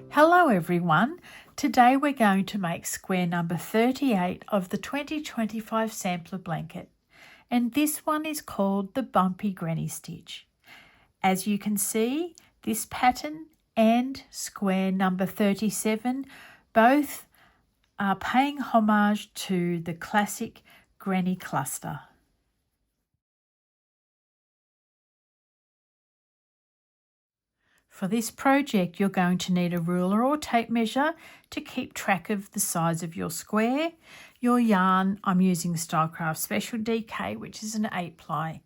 Hello everyone, today we're going to make square number 38 of the 2025 sampler blanket, and this one is called the Bumpy Granny Stitch. As you can see, this pattern and square number 37 both are paying homage to the classic granny cluster. For this project, you're going to need a ruler or tape measure to keep track of the size of your square. Your yarn, I'm using Stylecraft Special DK, which is an 8-ply.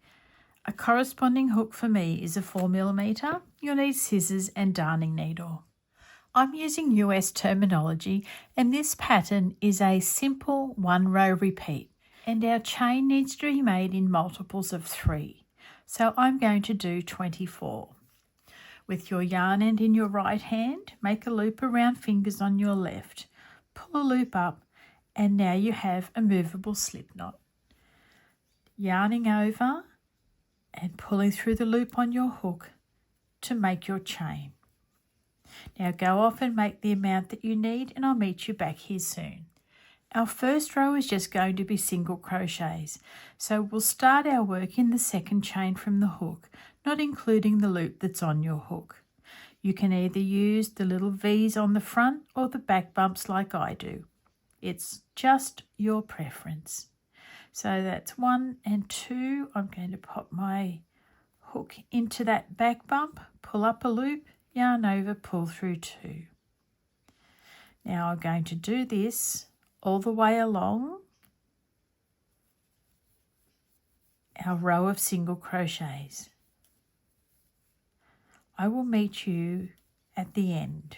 A corresponding hook for me is a 4mm. You'll need scissors and darning needle. I'm using US terminology, and this pattern is a simple 1-row repeat, and our chain needs to be made in multiples of 3. So I'm going to do 24. With your yarn end in your right hand, make a loop around fingers on your left. Pull a loop up, and now you have a movable slip knot. Yarning over and pulling through the loop on your hook to make your chain. Now go off and make the amount that you need, and I'll meet you back here soon. Our first row is just going to be single crochets, so we'll start our work in the second chain from the hook, not including the loop that's on your hook. You can either use the little V's on the front or the back bumps like I do. It's just your preference. So that's 1 and 2. I'm going to pop my hook into that back bump, pull up a loop, yarn over, pull through 2. Now I'm going to do this all the way along our row of single crochets. I will meet you at the end.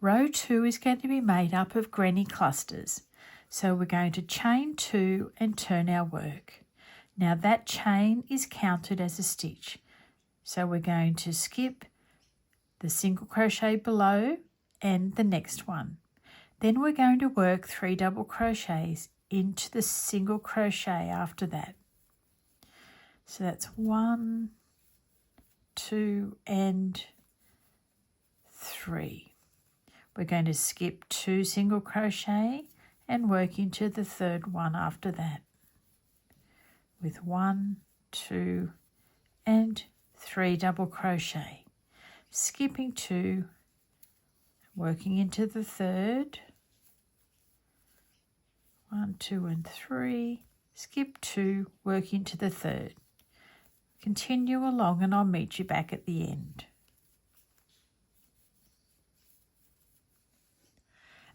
Row 2 is going to be made up of granny clusters, so we're going to chain 2 and turn our work. Now that chain is counted as a stitch, so we're going to skip the single crochet below and the next one. Then we're going to work 3 double crochets into the single crochet after that. So that's 1, 2 and 3. We're going to skip 2 single crochet and work into the third one after that with 1, 2 and 3 double crochet, skipping 2, working into the third, 1, 2 and 3, skip 2, work into the third. Continue along and I'll meet you back at the end.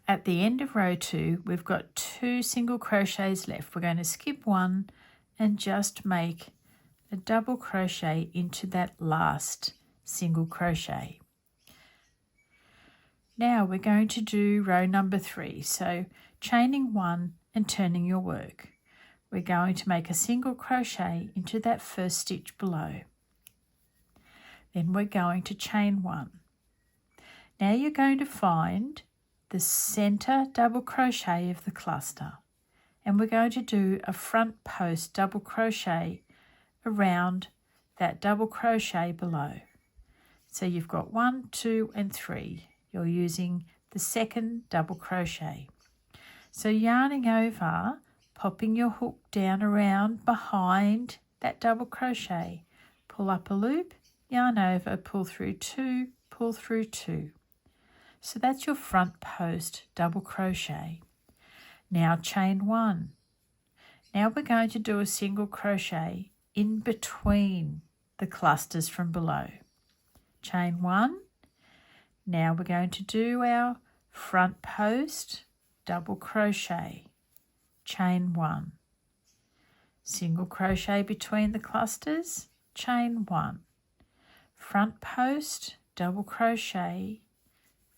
At the end of row 2, we've got 2 single crochets left. We're going to skip 1 and just make a double crochet into that last single crochet. Now we're going to do row number 3, so chaining 1 and turning your work. We're going to make a single crochet into that first stitch below. Then we're going to chain 1. Now you're going to find the center double crochet of the cluster, and we're going to do a front post double crochet around that double crochet below. So you've got 1, 2 and 3. You're using the second double crochet. So yarning over, popping your hook down around behind that double crochet, pull up a loop, yarn over, pull through 2, pull through 2. So that's your front post double crochet. Now chain 1. Now we're going to do a single crochet in between the clusters from below. Chain 1. Now we're going to do our front post double crochet, chain 1, single crochet between the clusters, chain 1, front post double crochet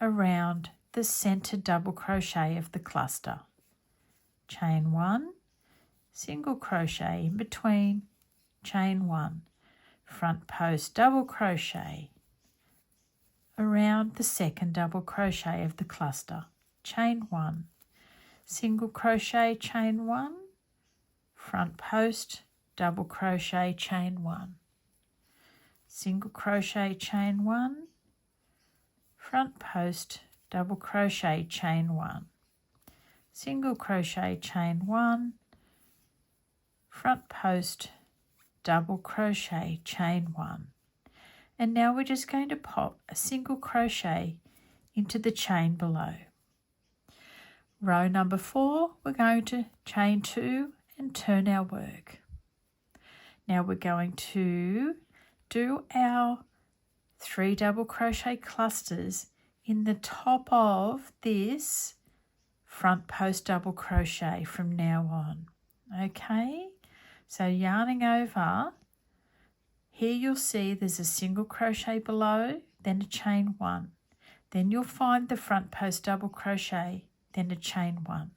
around the center double crochet of the cluster, chain 1, single crochet in between, chain 1, front post double crochet around the second double crochet of the cluster, chain 1, single crochet, chain 1, front post double crochet, chain 1, single crochet, chain 1, front post, double crochet, chain 1, single crochet, chain 1, front post, double crochet, chain 1. And now we're just going to pop a single crochet into the chain below. Row number 4, we're going to chain 2 and turn our work. Now we're going to do our 3 double crochet clusters in the top of this front post double crochet from now on. Okay, so yarning over, here you'll see there's a single crochet below, then a chain 1. Then you'll find the front post double crochet, then a chain 1.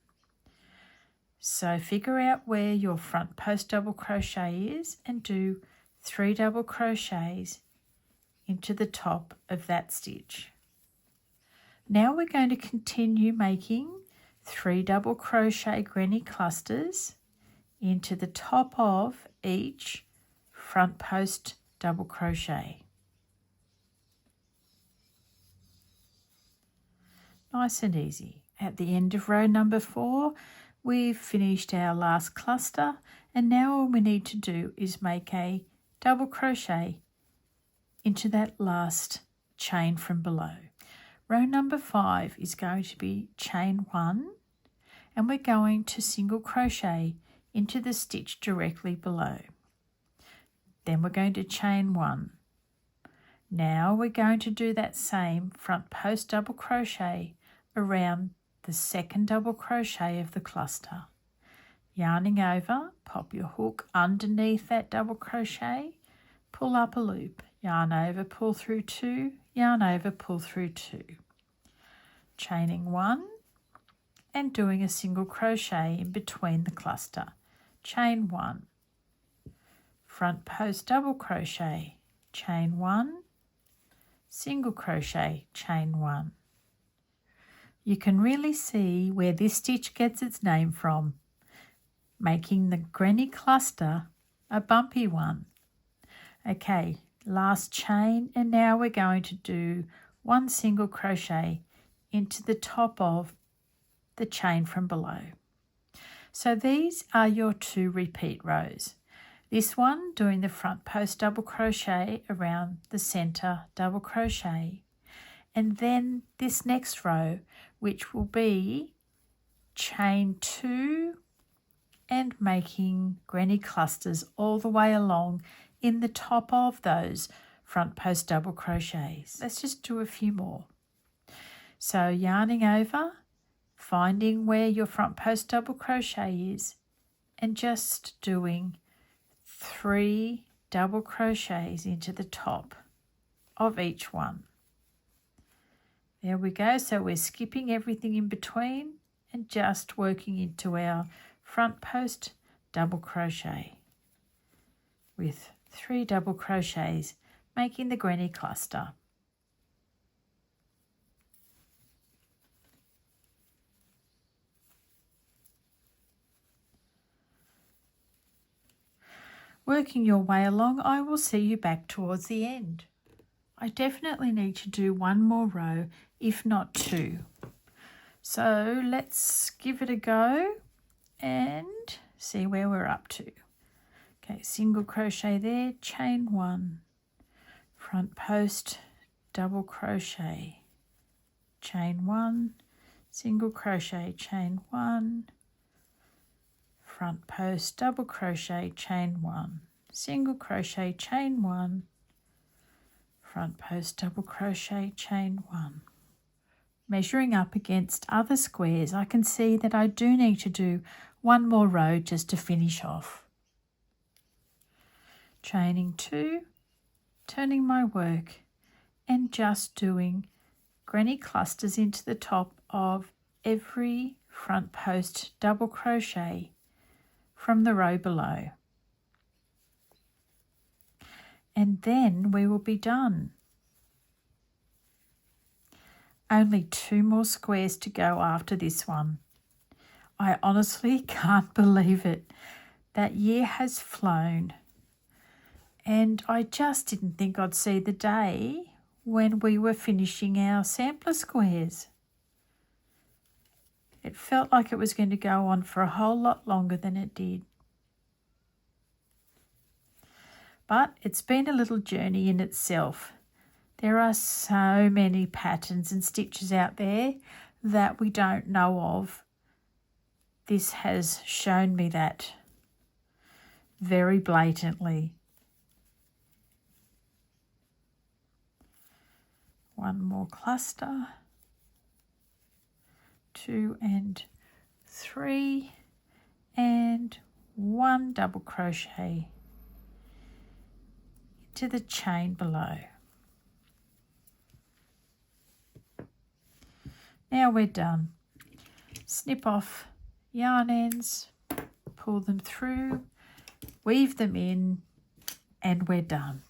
So figure out where your front post double crochet is and do 3 double crochets into the top of that stitch. Now we're going to continue making 3 double crochet granny clusters into the top of each front post double crochet. Nice and easy. At the end of row number 4, we've finished our last cluster, and now all we need to do is make a double crochet into that last chain from below. Row number 5 is going to be chain 1, and we're going to single crochet into the stitch directly below. Then we're going to chain 1. Now we're going to do that same front post double crochet around the second double crochet of the cluster. Yarning over, pop your hook underneath that double crochet, pull up a loop, yarn over, pull through 2, yarn over, pull through 2. Chaining 1 and doing a single crochet in between the cluster. Chain 1. Front post double crochet, chain 1, single crochet, chain 1. You can really see where this stitch gets its name from, making the granny cluster a bumpy one. Okay, last chain, and now we're going to do 1 single crochet into the top of the chain from below. So these are your 2 repeat rows. This one doing the front post double crochet around the center double crochet, and then this next row, which will be chain 2 and making granny clusters all the way along in the top of those front post double crochets. Let's just do a few more. So yarning over, finding where your front post double crochet is, and just doing 3 double crochets into the top of each one. There we go. So we're skipping everything in between and just working into our front post double crochet with 3 double crochets, making the granny cluster. Working your way along, I will see you back towards the end. I definitely need to do 1 more row, if not 2. So let's give it a go and see where we're up to. Okay, single crochet there, chain 1, front post double crochet, chain 1, single crochet, chain 1, front post double crochet, chain 1, single crochet, chain 1, front post double crochet, chain 1. Measuring up against other squares, I can see that I do need to do 1 more row just to finish off. Chaining 2, turning my work, and just doing granny clusters into the top of every front post double crochet from the row below. And then we will be done. Only 2 more squares to go after this one. I honestly can't believe it. That year has flown, And I just didn't think I'd see the day when we were finishing our sampler squares. It felt like it was going to go on for a whole lot longer than it did. But it's been a little journey in itself. There are so many patterns and stitches out there that we don't know of. This has shown me that very blatantly. One more cluster. 2 and 3 and 1 double crochet into the chain below. Now we're done. Snip off yarn ends, pull them through, weave them in, and we're done.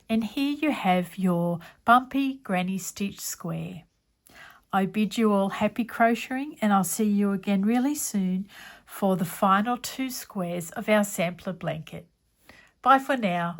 And here you have your bumpy granny stitch square. I bid you all happy crocheting, and I'll see you again really soon for the final 2 squares of our sampler blanket. Bye for now.